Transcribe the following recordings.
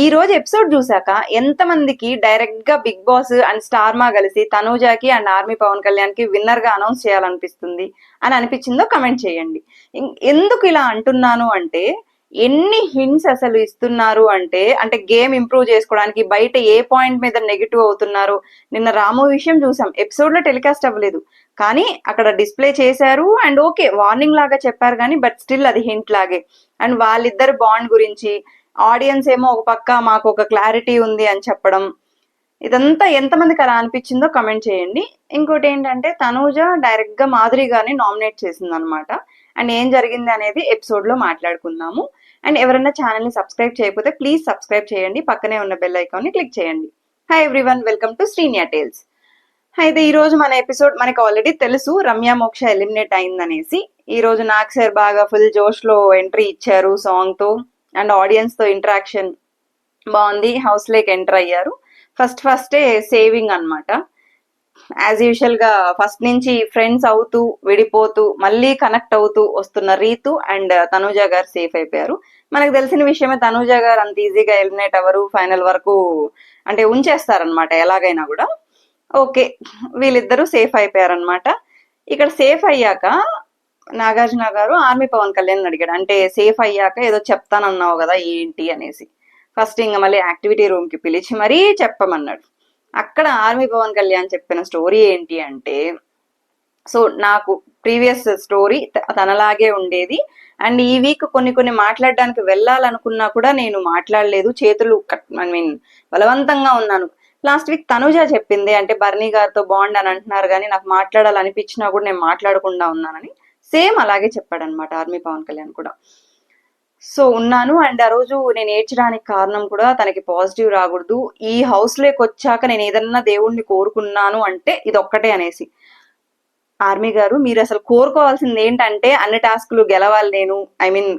ఈ రోజు ఎపిసోడ్ చూసాక ఎంతమందికి డైరెక్ట్ గా బిగ్ బాస్ అండ్ స్టార్ మా కలిసి తనూజాకి అండ్ ఆర్మీ పవన్ కళ్యాణ్ కి విన్నర్ గా అనౌన్స్ చేయాలనిపిస్తుంది అని అనిపించిందో కమెంట్ చేయండి. ఎందుకు ఇలా అంటున్నాను అంటే ఎన్ని హింట్స్ అసలు ఇస్తున్నారు అంటే అంటే గేమ్ ఇంప్రూవ్ చేసుకోవడానికి బయట ఏ పాయింట్ మీద నెగిటివ్ అవుతున్నారు. నిన్న రాము విషయం చూసాం, ఎపిసోడ్ లో టెలికాస్ట్ అవ్వలేదు కానీ అక్కడ డిస్ప్లే చేశారు అండ్ ఓకే వార్నింగ్ లాగా చెప్పారు కానీ బట్ స్టిల్ అది హింట్ లాగే. అండ్ వాళ్ళిద్దరు బాండ్ గురించి ఆడియన్స్ ఏమో ఒక పక్క మాకు ఒక క్లారిటీ ఉంది అని చెప్పడం, ఇదంతా ఎంతమందికి అలా అనిపించిందో కమెంట్ చేయండి. ఇంకోటి ఏంటంటే తనూజ డైరెక్ట్ గా మాధురి గారిని నామినేట్ చేసింది అనమాట. అండ్ ఏం జరిగింది అనేది ఎపిసోడ్ లో మాట్లాడుకుందాము. అండ్ ఎవరైనా ఛానల్ ని సబ్స్క్రైబ్ చేయకపోతే ప్లీజ్ సబ్స్క్రైబ్ చేయండి, పక్కనే ఉన్న బెల్ ఐకాన్ ని క్లిక్ చేయండి. Hi everyone, welcome to Sriniya Tales. అయితే ఈ రోజు మన ఎపిసోడ్ మనకి ఆల్రెడీ తెలుసు రమ్య మోక్ష ఎలిమినేట్ అయిందనేసి. ఈ రోజు నాగ్ సార్ బాగా ఫుల్ జోష్ లో ఎంట్రీ ఇచ్చారు సాంగ్ తో అండ్ ఆడియన్స్ తో ఇంటరాక్షన్ బాగుంది. హౌస్ లేక్ ఎంటర్ అయ్యారు. ఫస్టే సేవింగ్ అన్నమాట. యాజ్ యూజువల్ గా ఫస్ట్ నుంచి ఫ్రెండ్స్ అవుతూ విడిపోతూ మళ్ళీ కనెక్ట్ అవుతూ వస్తున్న రీతు అండ్ తనూజ గారు సేఫ్ అయిపోయారు. మనకు తెలిసిన విషయమే, తనూజ గారు అంత ఈజీగా ఎలిమినేట్ అవ్వరు, ఫైనల్ వరకు అంటే ఉంచేస్తారనమాట ఎలాగైనా కూడా. ఓకే, వీళ్ళిద్దరూ సేఫ్ అయిపోయారనమాట. ఇక్కడ సేఫ్ అయ్యాక నాగార్జున గారు ఆర్మీ పవన్ కళ్యాణ్ అడిగాడు, అంటే సేఫ్ అయ్యాక ఏదో చెప్తానన్నావు కదా ఏంటి అనేసి. ఫస్ట్ ఇంకా మళ్ళీ యాక్టివిటీ రూమ్ కి పిలిచి మరీ చెప్పమన్నాడు. అక్కడ ఆర్మీ పవన్ కళ్యాణ్ చెప్పిన స్టోరీ ఏంటి అంటే, సో నాకు ప్రీవియస్ స్టోరీ తనలాగే ఉండేది అండ్ ఈ వీక్ కొన్ని మాట్లాడడానికి వెళ్ళాలనుకున్నా కూడా నేను మాట్లాడలేదు, చేతులు బలవంతంగా ఉన్నాను. లాస్ట్ వీక్ తనుజ చెప్పింది, అంటే బర్నీ గారితో బాండ్ అని అంటున్నారు కానీ నాకు మాట్లాడాలనిపించినా కూడా నేను మాట్లాడకుండా ఉన్నానని. సేమ్ అలాగే చెప్పాడనమాట ఆర్మీ పవన్ కళ్యాణ్ కూడా. సో ఉన్నాను అండ్ ఆ రోజు నేను ఏడ్చడానికి కారణం కూడా తనకి పాజిటివ్ రాకూడదు, ఈ హౌస్ లోకి వచ్చాక నేను ఏదన్నా దేవుణ్ణి కోరుకున్నాను అంటే ఇది ఒక్కటే అనేసి. ఆర్మీ గారు మీరు అసలు కోరుకోవాల్సింది ఏంటంటే అన్ని టాస్కులు గెలవాలి, నేను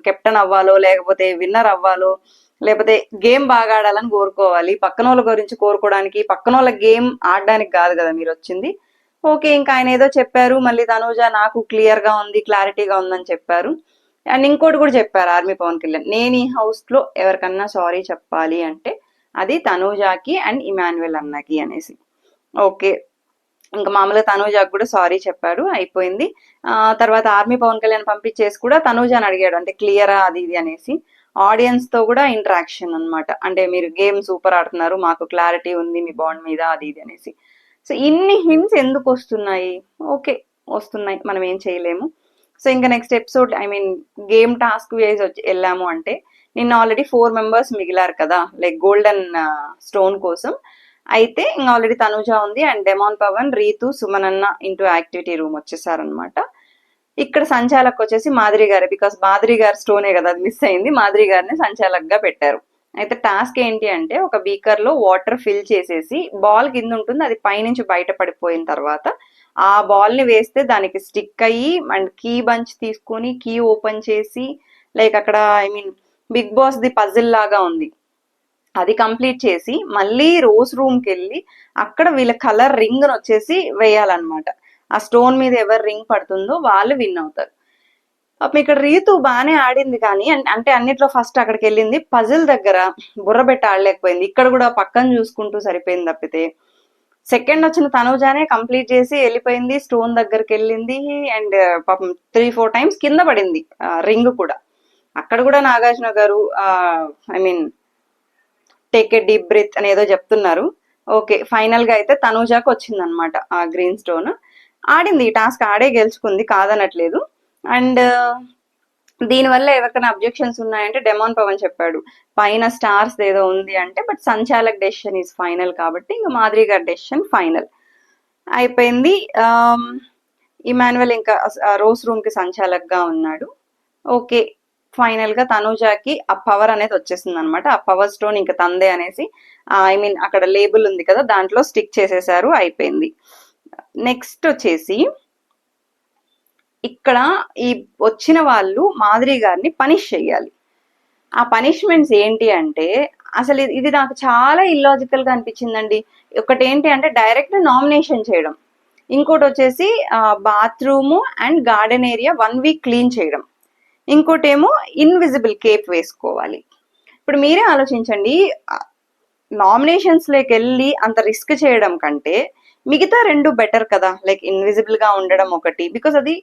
కెప్టెన్ అవ్వాలో లేకపోతే విన్నర్ అవ్వాలో లేకపోతే గేమ్ బాగా ఆడాలని కోరుకోవాలి. పక్కన వాళ్ళ గురించి కోరుకోవడానికి, పక్కన వాళ్ళ గేమ్ ఆడడానికి కాదు కదా మీరు వచ్చింది. ఓకే, ఇంకా ఆయన ఏదో చెప్పారు. మళ్ళీ తనూజ నాకు క్లియర్ గా ఉంది, క్లారిటీగా ఉందని చెప్పారు. అండ్ ఇంకోటి కూడా చెప్పారు ఆర్మీ పవన్ కళ్యాణ్, నేను ఈ హౌస్ లో ఎవరికన్నా సారీ చెప్పాలి అంటే అది తనూజాకి అండ్ ఇమాన్యుయల్ అన్నకి అనేసి. ఓకే, ఇంకా మామూలుగా తనూజాకి కూడా సారీ చెప్పాడు, అయిపోయింది. తర్వాత ఆర్మీ పవన్ కళ్యాణ్ పంపించేసి కూడా తనూజాని అడిగాడు, అంటే క్లియరా అది ఇది అనేసి. ఆడియన్స్ తో కూడా ఇంటరాక్షన్ అనమాట, అంటే మీరు గేమ్ సూపర్ ఆడుతున్నారు, మాకు క్లారిటీ ఉంది మీ బాండ్ మీద అది ఇది అనేసి. సో ఇన్ని హింట్స్ ఎందుకు వస్తున్నాయి? ఓకే వస్తున్నాయి, మనం ఏం చేయలేము. సో ఇంకా నెక్స్ట్ ఎపిసోడ్ గేమ్ టాస్క్ వేసి వెళ్ళాము అంటే నిన్న ఆల్రెడీ 4 మెంబర్స్ మిగిలారు కదా, లైక్ గోల్డెన్ స్టోన్ కోసం. అయితే ఇంకా ఆల్రెడీ తనుజ ఉంది అండ్ డెమాన్ పవన్, రీతు, సుమనన్న ఇంటూ యాక్టివిటీ రూమ్ వచ్చేసారనమాట. ఇక్కడ సంచాలక్ వచ్చేసి మాధురి గారు, బికాస్ మాధురి గారు స్టోనే కదా అది మిస్ అయింది, మాధురి గారిని సంచాలక్ గా పెట్టారు. అయితే టాస్క్ ఏంటి అంటే ఒక బీకర్ లో వాటర్ ఫిల్ చేసేసి బాల్ కింద ఉంటుంది, అది పైనుంచి బయట పడిపోయిన తర్వాత ఆ బాల్ ని వేస్తే దానికి స్టిక్ అయ్యి అండ్ కీ బంచ్ తీసుకొని కీ ఓపెన్ చేసి, లైక్ అక్కడ బిగ్ బాస్ ది పజిల్ లాగా ఉంది, అది కంప్లీట్ చేసి మళ్ళీ రోజ్ రూమ్ కి వెళ్ళి అక్కడ వీళ్ళ కలర్ రింగ్ వచ్చేసి వేయాలన్నమాట. ఆ స్టోన్ మీద ఎవరు రింగ్ పడుతుందో వాళ్ళు విన్ అవుతారు. అప్పుడు ఇక్కడ రీతు బాగానే ఆడింది కానీ అంటే అన్నిట్లో ఫస్ట్ అక్కడికి వెళ్ళింది, పజిల్ దగ్గర బుర్ర పెట్టి ఆడలేకపోయింది. ఇక్కడ కూడా పక్కన చూసుకుంటూ సరిపోయింది తప్పితే. సెకండ్ వచ్చిన తనూజానే కంప్లీట్ చేసి వెళ్ళిపోయింది, స్టోన్ దగ్గరికి వెళ్ళింది అండ్ పాపం 3-4 టైమ్స్ కింద పడింది రింగ్ కూడా. అక్కడ కూడా నాగార్జున గారు టేక్ ఏ డీప్ బ్రీత్ అని ఏదో చెప్తున్నారు. ఓకే, ఫైనల్ గా అయితే తనూజాకి వచ్చిందనమాట ఆ గ్రీన్ స్టోన్. ఆడింది ఈ టాస్క్, ఆడే గెలుచుకుంది కాదనట్లేదు. అండ్ దీనివల్ల ఎవరికైనా అబ్జెక్షన్స్ ఉన్నాయంటే డెమాన్ పవన్ చెప్పాడు పైన స్టార్స్ ఏదో ఉంది అంటే, బట్ సంచాలక్ డెసిషన్ ఈజ్ ఫైనల్ కాబట్టి ఇంకా మాధురి గారి డెసిషన్ ఫైనల్ అయిపోయింది. ఇమాన్యుయల్ ఇంకా రోజ్ రూమ్ కి సంచాలక్ గా ఉన్నాడు. ఓకే, ఫైనల్ గా తనూజాకి ఆ పవర్ అనేది వచ్చేసింది అనమాట. ఆ పవర్ స్టోన్ ఇంకా తందే అనేసి అక్కడ లేబుల్ ఉంది కదా దాంట్లో స్టిక్ చేసేసారు, అయిపోయింది. నెక్స్ట్ వచ్చేసి ఇక్కడ ఈ వచ్చిన వాళ్ళు మాధురి గారిని పనిష్ చెయ్యాలి. ఆ పనిష్మెంట్స్ ఏంటి అంటే అసలు ఇది నాకు చాలా ఇల్లాజికల్ గా అనిపించిందండి. ఒకటి ఏంటి అంటే డైరెక్ట్ నామినేషన్ చేయడం, ఇంకోటి వచ్చేసి bathroom and garden area 1 week clean చేయడం, ఇంకోటి ఏమో ఇన్విజిబుల్ కేప్ వేసుకోవాలి. ఇప్పుడు మీరే ఆలోచించండి, నామినేషన్స్ లోకి వెళ్ళి అంత రిస్క్ చేయడం కంటే మిగతా రెండు బెటర్ కదా. లైక్ ఇన్విజిబుల్ గా ఉండడం ఒకటి, బికాస్ అది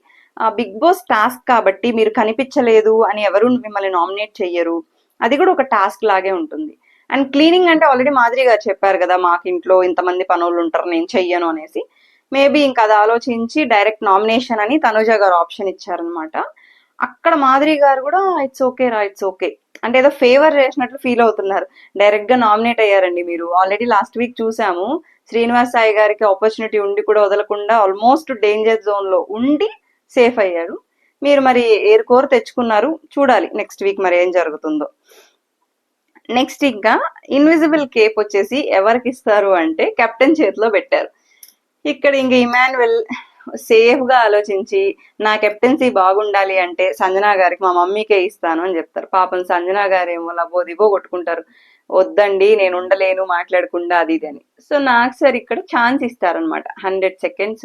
బిగ్ బాస్ టాస్క్ కాబట్టి మీరు కనిపించలేదు అని ఎవరు మిమ్మల్ని నామినేట్ చెయ్యరు, అది కూడా ఒక టాస్క్ లాగే ఉంటుంది. అండ్ క్లీనింగ్ అంటే ఆల్రెడీ మాదిరి గారు చెప్పారు కదా, మాకు ఇంట్లో ఇంతమంది పనులు ఉంటారు నేను చెయ్యను అనేసి. మేబీ ఇంకా అది ఆలోచించి డైరెక్ట్ నామినేషన్ అని తనుజ గారు ఆప్షన్ ఇచ్చారనమాట. అక్కడ మాదిరి గారు కూడా ఇట్స్ ఓకే రా, ఇట్స్ ఓకే అంటే ఏదో ఫేవర్ చేసినట్లు ఫీల్ అవుతున్నారు. డైరెక్ట్ గా నామినేట్ అయ్యారండి మీరు. ఆల్రెడీ లాస్ట్ వీక్ చూసాము, శ్రీనివాస్ సాయి గారికి ఆపర్చునిటీ ఉండి కూడా వదలకుండా ఆల్మోస్ట్ డేంజర్ జోన్ లో ఉండి సేఫ్ అయ్యారు. మీరు మరి ఏరుకోరు తెచ్చుకున్నారు, చూడాలి నెక్స్ట్ వీక్ మరి ఏం జరుగుతుందో. నెక్స్ట్ ఇంకా ఇన్విజిబుల్ కేప్ వచ్చేసి ఎవరికి ఇస్తారు అంటే కెప్టెన్ చేతిలో పెట్టారు. ఇక్కడ ఇంక ఇమాన్యువల్ సేఫ్ గా ఆలోచించి నా కెప్టెన్సీ బాగుండాలి అంటే సంజనా గారికి, మా మమ్మీకే ఇస్తాను అని చెప్తారు. పాపం సంజనా గారు ఏమో లబో దిబో కొట్టుకుంటారు, వద్దండి నేను ఉండలేను మాట్లాడకుండా అది ఇది అని. సో నాకు సార్ ఇక్కడ ఛాన్స్ ఇస్తారనమాట. 100 seconds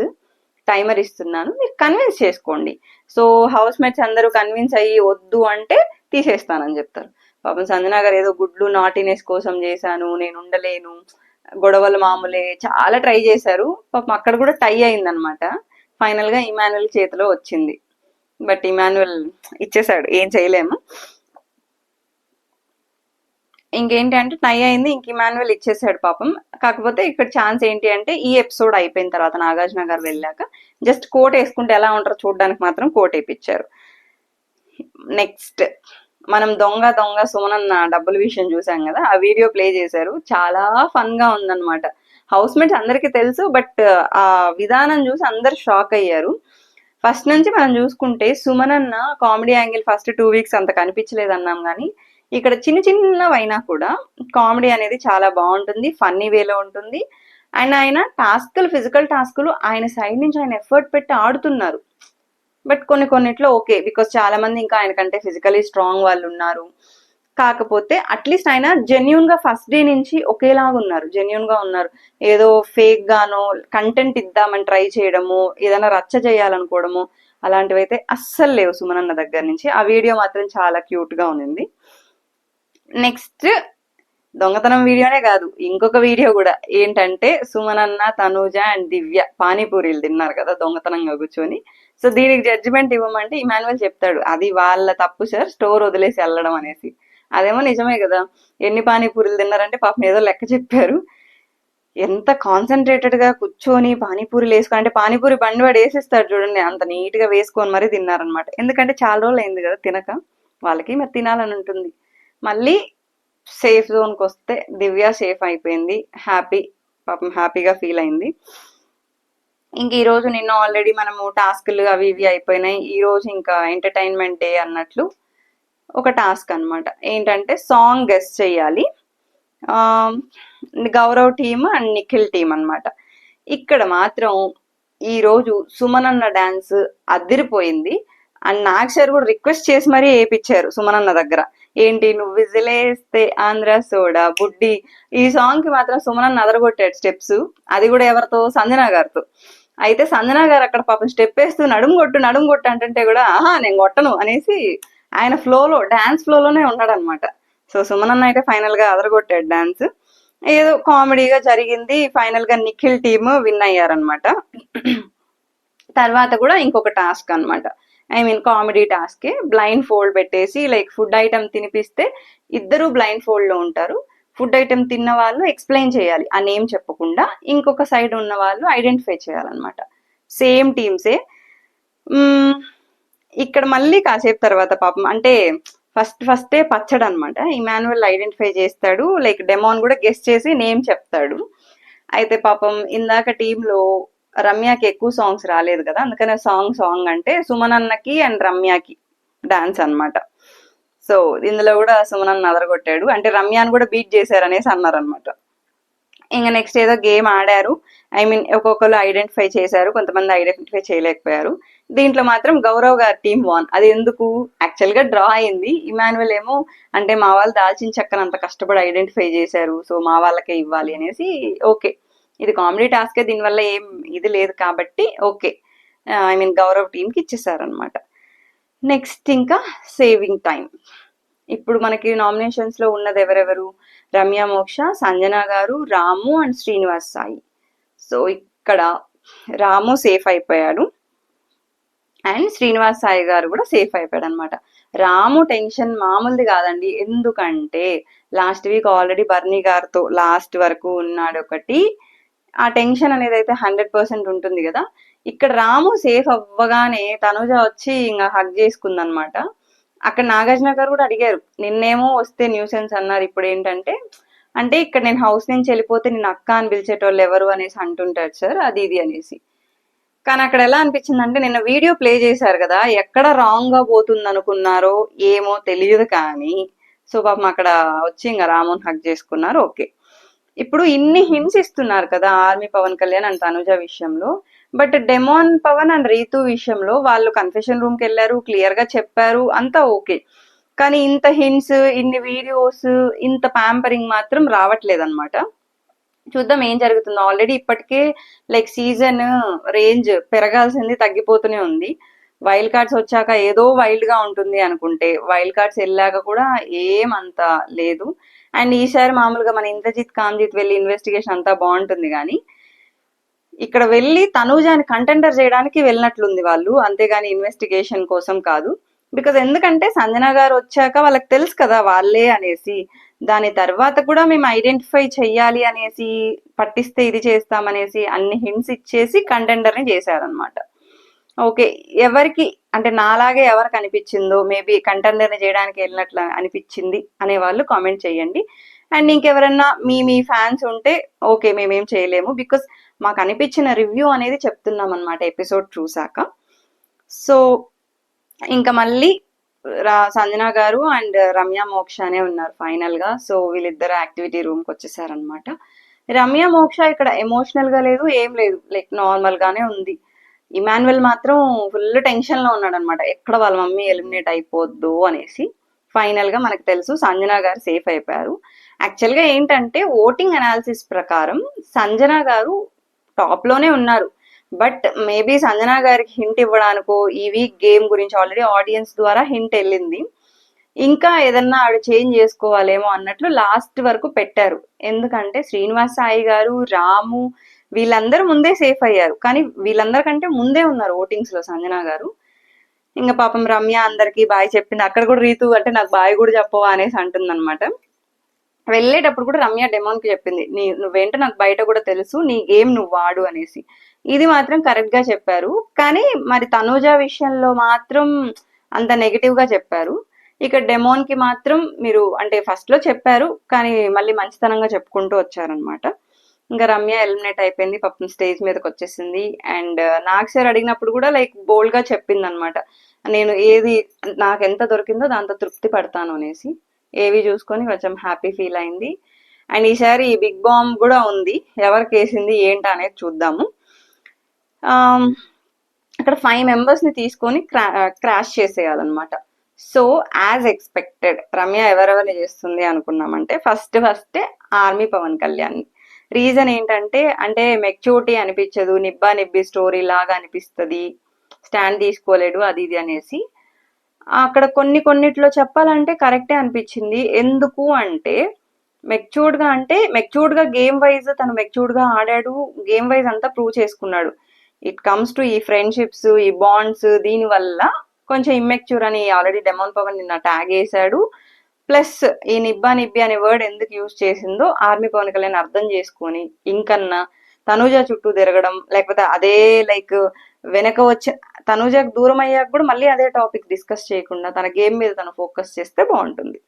టైమర్ ఇస్తున్నాను, మీరు కన్విన్స్ చేసుకోండి. సో హౌస్ మేట్స్ అందరూ కన్విన్స్ అయ్యి వద్దు అంటే తీసేస్తానని చెప్తారు. పాపం సంజనా గారు ఏదో గుడ్లు నాటినెస్ కోసం చేశాను, నేను ఉండలేను, గొడవలు మామూలే, చాలా ట్రై చేశారు. పాపం అక్కడ కూడా టై అయిందనమాట. ఫైనల్ గా ఇమాన్యువల్ చేతిలో వచ్చింది, బట్ ఇమాన్యువల్ ఇచ్చేసాడు, ఏం చేయలేము. ఇంకేంటి అంటే టై అయింది, ఇంక ఇమాన్యువల్ ఇచ్చేసాడు పాపం. కాకపోతే ఇక్కడ ఛాన్స్ ఏంటి అంటే ఈ ఎపిసోడ్ అయిపోయిన తర్వాత నాగార్జున గారు వెళ్ళాక జస్ట్ కోట్ వేసుకుంటే ఎలా ఉంటారో చూడడానికి మాత్రం కోట్ వేయించారు. నెక్స్ట్ మనం దొంగ దొంగ సుమనన్న డబ్బుల విషయం చూసాం కదా, ఆ వీడియో ప్లే చేశారు, చాలా ఫన్ గా ఉందన్నమాట. హౌస్ మేట్స్ అందరికీ తెలుసు, బట్ ఆ విధానం చూసి అందరు షాక్ అయ్యారు. ఫస్ట్ నుంచి మనం చూసుకుంటే సుమనన్న కామెడీ యాంగిల్ ఫస్ట్ 2 weeks అంత కనిపించలేదు అన్నాం, కానీ ఇక్కడ చిన్న చిన్నవైనా కూడా కామెడీ అనేది చాలా బాగుంటుంది, ఫన్నీ వేలో ఉంటుంది. అండ్ ఆయన టాస్కులు, ఫిజికల్ టాస్కులు ఆయన సైడ్ నుంచి ఆయన ఎఫర్ట్ పెట్టి ఆడుతున్నారు. బట్ కొన్నిట్లో ఓకే, బికాస్ చాలా మంది ఇంకా ఆయన కంటే ఫిజికలీ స్ట్రాంగ్ వాళ్ళు ఉన్నారు. కాకపోతే అట్లీస్ట్ ఆయన జెన్యున్ గా ఫస్ట్ డే నుంచి ఒకేలాగా ఉన్నారు, జెన్యున్ గా ఉన్నారు. ఏదో ఫేక్ గానో కంటెంట్ ఇద్దామని ట్రై చేయడము, ఏదైనా రచ్చ చేయాలనుకోవడము అలాంటివి అయితే అస్సలు లేవు సుమనన్న దగ్గర నుంచి. ఆ వీడియో మాత్రం చాలా క్యూట్ గా ఉంది. నెక్స్ట్ దొంగతనం వీడియోనే కాదు, ఇంకొక వీడియో కూడా ఏంటంటే సుమనన్న, తనూజ అండ్ దివ్య పానీపూరీలు తిన్నారు కదా దొంగతనంగా కూర్చొని. సో దీనికి జడ్జిమెంట్ ఇవ్వమంటే ఇమాన్యువల్ చెప్తాడు అది వాళ్ళ తప్పు సార్, స్టోర్ వదిలేసి వెళ్ళడం అనేసి. అదేమో నిజమే కదా, ఎన్ని పానీపూరీలు తిన్నారంటే పాపం ఏదో లెక్క చెప్పారు. ఎంత కాన్సన్ట్రేటెడ్ గా కూర్చొని పానీపూరీలు వేసుకొని, అంటే పానీపూరి బండి వాడు వేసిస్తాడు చూడండి, అంత నీట్ గా వేసుకొని మరీ తిన్నారనమాట. ఎందుకంటే చాలా రోజులు అయింది కదా తినక, వాళ్ళకి మరి తినాలని ఉంటుంది. మళ్ళీ సేఫ్ జోన్కి వస్తే దివ్య సేఫ్ అయిపోయింది, హ్యాపీ, పాపం హ్యాపీగా ఫీల్ అయింది. ఇంక ఈ రోజు నిన్న ఆల్రెడీ మనము టాస్క్లు అవి ఇవి అయిపోయినాయి. ఈ రోజు ఇంకా ఎంటర్టైన్మెంట్ డే అన్నట్లు ఒక టాస్క్ అనమాట. ఏంటంటే సాంగ్ గెస్ చెయ్యాలి. Gaurav team and Nikhil team అనమాట. ఇక్కడ మాత్రం ఈ రోజు సుమనన్న డాన్స్ అదిరిపోయింది. అండ్ నాగ్ సార్ కూడా రిక్వెస్ట్ చేసి మరీ వేయించారు సుమనన్న దగ్గర. ఏంటి నువ్వు విజిలేస్తే ఆంధ్ర సోడా బుడ్డి, ఈ సాంగ్ కి మాత్రం సుమనన్న అదరగొట్టాడు స్టెప్స్, అది కూడా ఎవరితో, సంజనా గారితో. అయితే సంజనా గారు అక్కడ పాపం స్టెప్ వేస్తూ నడుము కొట్టు అంటే కూడా ఆహా నేను కొట్టను అనేసి ఆయన ఫ్లోలో, డాన్స్ ఫ్లోలోనే ఉన్నాడు అనమాట. సో సుమనన్న అయితే ఫైనల్ గా అదరగొట్టాడు డాన్స్. ఏదో కామెడీగా జరిగింది. ఫైనల్ గా నిఖిల్ టీమ్ విన్ అయ్యారనమాట. తర్వాత కూడా ఇంకొక టాస్క్ అనమాట, I mean comedy task. Blind fold పెట్టేసి లైక్ ఫుడ్ ఐటమ్ తినిపిస్తే ఇద్దరు బ్లైండ్ ఫోల్డ్ లో ఉంటారు. ఫుడ్ ఐటమ్ తిన్న వాళ్ళు ఎక్స్ప్లెయిన్ చేయాలి, ఆ నేమ్ చెప్పకుండా. ఇంకొక సైడ్ ఉన్న వాళ్ళు ఐడెంటిఫై చేయాలన్నమాట. సేమ్ టీమ్సే. ఇక్కడ మళ్ళీ కాసేపు తర్వాత పాపం అంటే ఫస్టే పచ్చడి అనమాట, ఇమాన్యువల్ ఐడెంటిఫై చేస్తాడు, లైక్ డెమోన్ కూడా గెస్ట్ చేసి నేమ్ చెప్తాడు. అయితే పాపం ఇందాక టీంలో రమ్యకి ఎక్కువ సాంగ్స్ రాలేదు కదా, అందుకనే సాంగ్ అంటే సుమనన్నకి అండ్ రమ్యకి డాన్స్ అనమాట. సో ఇందులో కూడా సుమనన్న అదరగొట్టాడు, అంటే రమ్యాని కూడా బీట్ చేశారు అనేసి అన్నారనమాట. ఇంకా నెక్స్ట్ ఏదో గేమ్ ఆడారు, ఐ మీన్ ఒక్కొక్కరు ఐడెంటిఫై చేశారు, కొంతమంది ఐడెంటిఫై చేయలేకపోయారు. దీంట్లో మాత్రం గౌరవ్ గారి టీం వాన్. అది ఎందుకు, యాక్చువల్ గా డ్రా అయింది. ఇమాన్యువల్ ఏమో అంటే మా వాళ్ళు దాల్చిన చెక్కను అంత కష్టపడి ఐడెంటిఫై చేశారు, సో మా వాళ్ళకే ఇవ్వాలి అనేసి. ఓకే, ఇది కామెడీ టాస్కే, దీనివల్ల ఏం ఇది లేదు కాబట్టి ఓకే, ఐ మీన్ గౌరవ్ టీంకి ఇచ్చేసారనమాట. నెక్స్ట్ ఇంకా సేవింగ్ టైం. ఇప్పుడు మనకి నామినేషన్స్ లో ఉన్నది ఎవరెవరు? రమ్య మోక్ష, సంజన గారు, రాము అండ్ శ్రీనివాస్ సాయి. సో ఇక్కడ రాము సేఫ్ అయిపోయాడు అండ్ శ్రీనివాస్ సాయి గారు కూడా సేఫ్ అయిపోయాడు అనమాట. రాము టెన్షన్ మామూలుది కాదండి. ఎందుకంటే లాస్ట్ వీక్ ఆల్రెడీ బర్నీ గారితో లాస్ట్ వరకు ఉన్నాడు ఒకటి. ఆ టెన్షన్ అనేది అయితే 100% ఉంటుంది కదా. ఇక్కడ రాము సేఫ్ అవ్వగానే తనుజ వచ్చి ఇంకా హగ్ చేసుకుందనమాట. అక్కడ నాగార్జున గారు కూడా అడిగారు, నిన్నేమో వస్తే న్యూసెన్స్ అన్నారు, ఇప్పుడు ఏంటంటే అంటే ఇక్కడ నేను హౌస్ నుంచి వెళ్ళిపోతే నేను అక్క అని పిలిచేటోళ్ళు ఎవరు అనేసి అంటుంటారు సార్, అది ఇది అనేసి. కానీ అక్కడ ఎలా అనిపించింది అంటే, నిన్న వీడియో ప్లే చేశారు కదా, ఎక్కడ రాంగ్ గా పోతుంది అనుకున్నారో ఏమో తెలియదు కానీ, సో పాపం అక్కడ వచ్చి ఇంకా రాముని హక్ చేసుకున్నారు. ఓకే, ఇప్పుడు ఇన్ని హింట్స్ ఇస్తున్నారు కదా ఆర్మీ పవన్ కళ్యాణ్ అండ్ తనుజ విషయంలో, but demon Pavan and Rithu విషయంలో వాళ్ళు కన్ఫెషన్ రూమ్ కి వెళ్ళారు, క్లియర్ గా చెప్పారు, అంతా ఓకే. కానీ ఇంత హింట్స్, ఇన్ని వీడియోస్, ఇంత ప్యాంపరింగ్ మాత్రం రావట్లేదు అనమాట. చూద్దాం ఏం జరుగుతుందో. ఆల్రెడీ ఇప్పటికే లైక్ సీజన్ రేంజ్ పెరగాల్సింది తగ్గిపోతూనే ఉంది. వైల్డ్ కార్డ్స్ వచ్చాక ఏదో వైల్డ్ గా ఉంటుంది అనుకుంటే, వైల్డ్ కార్డ్స్ వెళ్ళాక కూడా ఏమంత లేదు. అండ్ ఈసారి మామూలుగా మన ఇంద్రజిత్ కామ్జిత్ వెళ్ళి ఇన్వెస్టిగేషన్ అంతా బాగుంటుంది కానీ, ఇక్కడ వెళ్ళి తనూజాని కంటెండర్ చేయడానికి వెళ్ళినట్లుంది వాళ్ళు, అంతేగాని ఇన్వెస్టిగేషన్ కోసం కాదు. బికాజ్ ఎందుకంటే సంజన గారు వచ్చాక వాళ్ళకి తెలుసు కదా వాళ్ళే అనేసి, దాని తర్వాత కూడా మేము ఐడెంటిఫై చెయ్యాలి అనేసి, పట్టిస్తే ఇది చేస్తామనేసి అన్ని హింట్స్ ఇచ్చేసి కంటెండర్ ని చేశారనమాట. ఓకే, ఎవరికి అంటే నాలాగే ఎవరికి అనిపించిందో, మేబీ కంటెండర్ ని చేయడానికి వెళ్ళినట్లు అనిపించింది అనే వాళ్ళు కామెంట్ చేయండి. అండ్ ఇంకెవరన్నా మీ ఫ్యాన్స్ ఉంటే ఓకే, మేమేం చేయలేము, బికాస్ మాకు అనిపించిన రివ్యూ అనేది చెప్తున్నాం అనమాట ఎపిసోడ్ చూసాక. సో ఇంకా మళ్ళీ సంజన గారు అండ్ రమ్య మోక్ష అనే ఉన్నారు ఫైనల్ గా. సో వీళ్ళిద్దరు యాక్టివిటీ రూమ్ కి వచ్చేసారనమాట. రమ్య మోక్ష ఇక్కడ ఎమోషనల్ గా లేదు, ఏం లేదు, లైక్ నార్మల్ గానే ఉంది. ఇమాన్యువల్ మాత్రం ఫుల్ టెన్షన్ లో ఉన్నాడు అనమాట, ఎక్కడ వాళ్ళ మమ్మీ ఎలిమినేట్ అయిపోద్దు అనేసి. ఫైనల్ గా మనకు తెలుసు సంజన గారు సేఫ్ అయిపోయారు. యాక్చువల్ గా ఏంటంటే ఓటింగ్ అనాలిసిస్ ప్రకారం సంజన గారు టాప్ లోనే ఉన్నారు, బట్ మేబీ సంజన గారికి హింట్ ఇవ్వడానికో, ఈ వీక్ గేమ్ గురించి ఆల్రెడీ ఆడియన్స్ ద్వారా హింట్ వెళ్ళింది, ఇంకా ఏదన్నా ఆవిడ చేంజ్ చేసుకోవాలేమో అన్నట్లు లాస్ట్ వరకు పెట్టారు. ఎందుకంటే శ్రీనివాస్ సాయి గారు, రాము వీళ్ళందరూ ముందే సేఫ్ అయ్యారు, కానీ వీళ్ళందరికంటే ముందే ఉన్నారు ఓటింగ్స్ లో సంజన గారు. ఇంకా పాపం రమ్య అందరికి బాయ్ చెప్పింది. అక్కడ కూడా రీతు అంటే నాకు బాయ్ కూడా చెప్పవా అనేసి అంటుంది అనమాట. వెళ్ళేటప్పుడు కూడా రమ్య డెమోన్ కి చెప్పింది, నువ్వేంటో నాకు బయట కూడా తెలుసు, నీ గేమ్ నువ్వు వాడు అనేసి. ఇది మాత్రం కరెక్ట్ గా చెప్పారు. కానీ మరి తనూజ విషయంలో మాత్రం అంత నెగిటివ్ గా చెప్పారు. ఇక డెమోన్ కి మాత్రం మీరు అంటే ఫస్ట్ లో చెప్పారు, కానీ మళ్ళీ మంచితనంగా చెప్పుకుంటూ వచ్చారనమాట. ఇంకా రమ్య ఎలిమినేట్ అయిపోయింది, పాపం స్టేజ్ మీదకి వచ్చేసింది. అండ్ నాగ్ సార్ అడిగినప్పుడు కూడా లైక్ బోల్డ్ గా చెప్పింది అనమాట, నేను ఏది నాకు ఎంత దొరికిందో దాంతో తృప్తి పడతాను అనేసి. ఏవి చూసుకొని కొంచెం హ్యాపీ ఫీల్ అయింది. అండ్ ఈసారి బిగ్ బాంబ్ కూడా ఉంది, ఎవరికి వేసింది ఏంటి అనేది చూద్దాము. అక్కడ 5 members ని తీసుకొని క్రాష్ చేసేయాలన్నమాట. సో యాజ్ ఎక్స్పెక్టెడ్ రమ్య ఎవరెవరిని చేస్తుంది అనుకున్నామంటే, first army Pavan Kalyan. Reason ఏంటంటే, అంటే మెచ్యూరిటీ అనిపించదు, నిబ్బా నిబ్బి స్టోరీ లాగా అనిపిస్తుంది, స్టాండ్ తీసుకోలేడు అది ఇది అనేసి. అక్కడ కొన్నిట్లో చెప్పాలంటే కరెక్టే అనిపించింది. ఎందుకు అంటే మెచ్యూర్డ్ గా గేమ్ వైజ్ తను మెచ్యూర్డ్ గా ఆడాడు, గేమ్ వైజ్ అంతా ప్రూవ్ చేసుకున్నాడు. ఇట్ కమ్స్ టు ఈ ఫ్రెండ్షిప్స్, ఈ బాండ్స్, దీని వల్ల కొంచెం ఇమ్మెచ్యూర్ అని ఆల్రెడీ డెమోన్ పవన్ నిన్న ట్యాగ్ చేశాడు. ప్లస్ ఈ నిబ్బా నిబ్బి అనే వర్డ్ ఎందుకు యూజ్ చేసిందో ఆర్మీ పవన్ కళ్యాణ్ అర్థం చేసుకొని, ఇంకన్నా తనూజ చుట్టూ తిరగడం, లేకపోతే అదే లైక్ వెనక వచ్చి తనూజకు దూరం అయ్యాక కూడా మళ్ళీ అదే టాపిక్ డిస్కస్ చేయకుండా తన గేమ్ మీద తను ఫోకస్ చేస్తే బాగుంటుంది.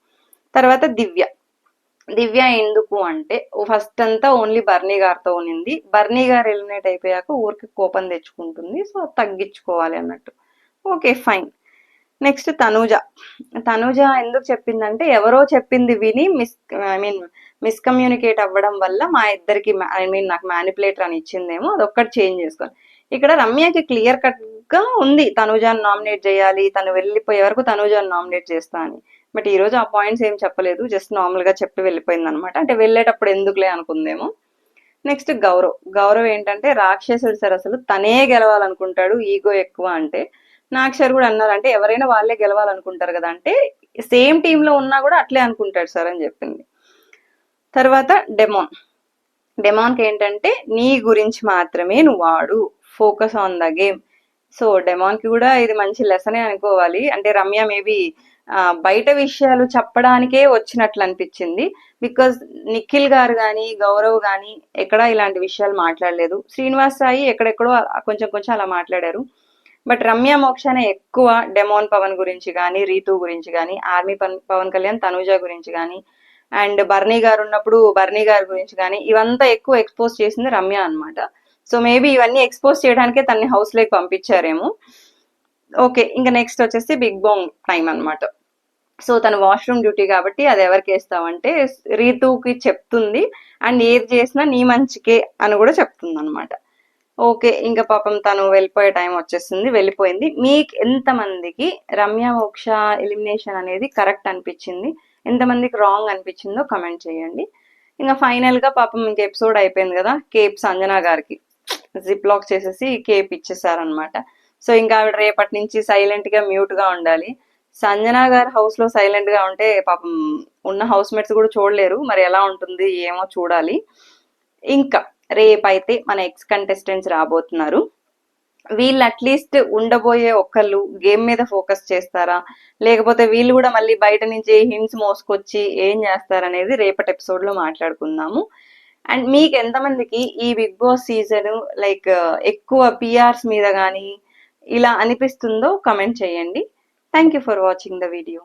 తర్వాత దివ్య ఎందుకు అంటే, ఫస్ట్ అంతా ఓన్లీ బర్నీ గారితో ఉన్నింది, బర్నీ గారు ఎలిమినేట్ అయిపోయాక ఊరికి కోపం తెచ్చుకుంటుంది, సో తగ్గించుకోవాలి అన్నట్టు. Okay fine. నెక్స్ట్ తనూజ ఎందుకు చెప్పిందంటే, ఎవరో చెప్పింది విని మిస్కమ్యూనికేట్ అవ్వడం వల్ల మా ఇద్దరికి నాకు మ్యానిపులేటర్ అని ఇచ్చిందేమో, అదొక్కటి చేంజ్ చేసుకోవాలి. ఇక్కడ రమ్యకి క్లియర్ కట్ గా ఉంది తనూజాని నామినేట్ చేయాలి, తను వెళ్ళిపోయే వరకు తనూజాని నామినేట్ చేస్తా అని. బట్ ఈ రోజు ఆ పాయింట్స్ ఏం చెప్పలేదు, జస్ట్ నార్మల్ గా చెప్పి వెళ్ళిపోయింది అనమాట. అంటే వెళ్ళేటప్పుడు ఎందుకులే అనుకుందేమో. నెక్స్ట్ గౌరవ్ ఏంటంటే రాక్షసుడు సార్, అసలు తనే గెలవాలనుకుంటాడు, ఈగో ఎక్కువ. అంటే నాగ్ సార్ కూడా అన్నారు, అంటే ఎవరైనా వాళ్ళే గెలవాలనుకుంటారు కదా, అంటే సేమ్ టీమ్ లో ఉన్నా కూడా అట్లే అనుకుంటాడు సార్ అని చెప్పింది. తర్వాత డెమాన్కి ఏంటంటే నీ గురించి మాత్రమే నువ్వు ఆడు, focus on the game. So డెమాన్కి కూడా ఇది మంచి లెసనే అనుకోవాలి. అంటే రమ్య మేబీ బయట విషయాలు చెప్పడానికే వచ్చినట్లు అనిపించింది. బికాజ్ నిఖిల్ గారు కానీ గౌరవ్ కానీ ఎక్కడా ఇలాంటి విషయాలు మాట్లాడలేదు. శ్రీనివాస్ సాయి ఎక్కడెక్కడో కొంచెం అలా మాట్లాడారు. బట్ రమ్య మోక్షనే ఎక్కువ డెమాన్ పవన్ గురించి కానీ, రీతు గురించి కానీ, ఆర్మీ పవన్ కళ్యాణ్ తనూజ గురించి కానీ, అండ్ బర్నీ గారు ఉన్నప్పుడు బర్నీ గారి గురించి కానీ ఇవంతా ఎక్కువ ఎక్స్పోజ్ చేసింది రమ్య అన్నమాట. సో మేబీ ఇవన్నీ ఎక్స్పోజ్ చేయడానికే తనని హౌస్ లోకి పంపించారేమో. ఓకే, ఇంకా నెక్స్ట్ వచ్చేసి బిగ్ బాంగ్ టైం అన్నమాట. సో తను వాష్రూమ్ డ్యూటీ కాబట్టి అది ఎవరికి వేస్తామంటే రీతుకి చెప్తుంది, అండ్ ఏది చేసినా నీ మంచికే అని కూడా చెప్తుంది అనమాట. ఓకే, ఇంకా పాపం తను వెళ్ళిపోయే టైం వచ్చేసింది, వెళ్ళిపోయింది. మీకు ఎంతమందికి రమ్య మోక్ష ఎలిమినేషన్ అనేది కరెక్ట్ అనిపించింది, ఎంతమందికి రాంగ్ అనిపించిందో కమెంట్ చేయండి. ఇంకా ఫైనల్ గా పాపం ఇంక ఎపిసోడ్ అయిపోయింది కదా, కేప్ సంజన గారికి జిప్ లాక్ చేసేసి కేప్ ఇచ్చేసారనమాట. సో ఇంకా ఆవిడ రేపటి నుంచి సైలెంట్ గా మ్యూట్ గా ఉండాలి. సంజన గారు హౌస్ లో సైలెంట్ గా ఉంటే పాపం ఉన్న హౌస్ మేట్స్ కూడా చూడలేరు, మరి ఎలా ఉంటుంది ఏమో చూడాలి. ఇంకా రేపైతే మన ఎక్స్ కంటెస్టెంట్స్ రాబోతున్నారు. వీళ్ళు అట్లీస్ట్ ఉండబోయే ఒక్కళ్ళు గేమ్ మీద ఫోకస్ చేస్తారా, లేకపోతే వీళ్ళు కూడా మళ్ళీ బయట నుంచి హింట్స్ మోసుకొచ్చి ఏం చేస్తారనేది రేపటి ఎపిసోడ్ లో మాట్లాడుకుందాము. అండ్ మీకు ఎంతమందికి ఈ బిగ్ బాస్ సీజన్ లైక్ ఎక్కువ పిఆర్స్ మీద కానీ ఇలా అనిపిస్తుందో కమెంట్ చేయండి. Thank you for watching the video.